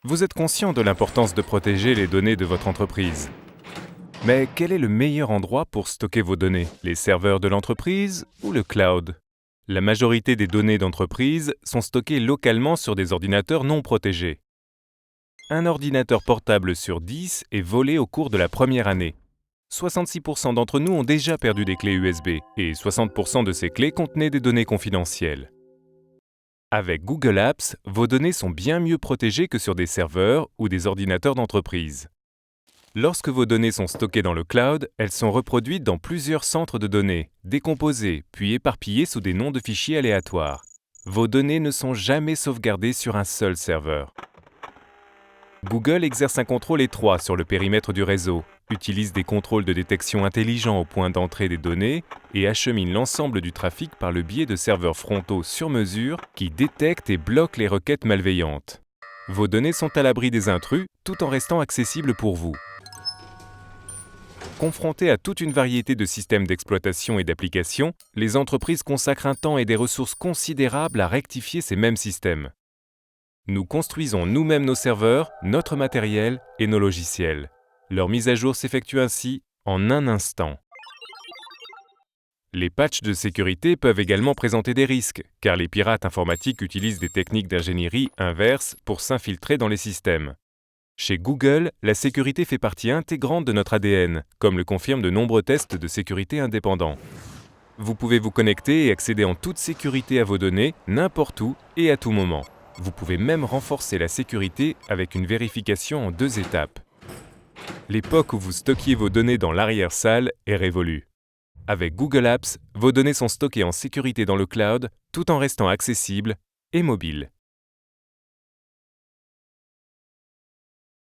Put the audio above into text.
Vous êtes conscient de l'importance de protéger les données de votre entreprise. Mais quel est le meilleur endroit pour stocker vos données? Les serveurs de l'entreprise ou le cloud? La majorité des données d'entreprise sont stockées localement sur des ordinateurs non protégés. Un ordinateur portable sur 10 est volé au cours de la première année. 66% d'entre nous ont déjà perdu des clés USB et 60% de ces clés contenaient des données confidentielles. Avec Google Apps, vos données sont bien mieux protégées que sur des serveurs ou des ordinateurs d'entreprise. Lorsque vos données sont stockées dans le cloud, elles sont reproduites dans plusieurs centres de données, décomposées, puis éparpillées sous des noms de fichiers aléatoires. Vos données ne sont jamais sauvegardées sur un seul serveur. Google exerce un contrôle étroit sur le périmètre du réseau, utilise des contrôles de détection intelligents au point d'entrée des données et achemine l'ensemble du trafic par le biais de serveurs frontaux sur mesure qui détectent et bloquent les requêtes malveillantes. Vos données sont à l'abri des intrus tout en restant accessibles pour vous. Confrontées à toute une variété de systèmes d'exploitation et d'applications, les entreprises consacrent un temps et des ressources considérables à rectifier ces mêmes systèmes. Nous construisons nous-mêmes nos serveurs, notre matériel et nos logiciels. Leur mise à jour s'effectue ainsi en un instant. Les patchs de sécurité peuvent également présenter des risques, car les pirates informatiques utilisent des techniques d'ingénierie inverse pour s'infiltrer dans les systèmes. Chez Google, la sécurité fait partie intégrante de notre ADN, comme le confirment de nombreux tests de sécurité indépendants. Vous pouvez vous connecter et accéder en toute sécurité à vos données, n'importe où et à tout moment. Vous pouvez même renforcer la sécurité avec une vérification en 2 étapes. L'époque où vous stockiez vos données dans l'arrière-salle est révolue. Avec Google Apps, vos données sont stockées en sécurité dans le cloud tout en restant accessibles et mobiles.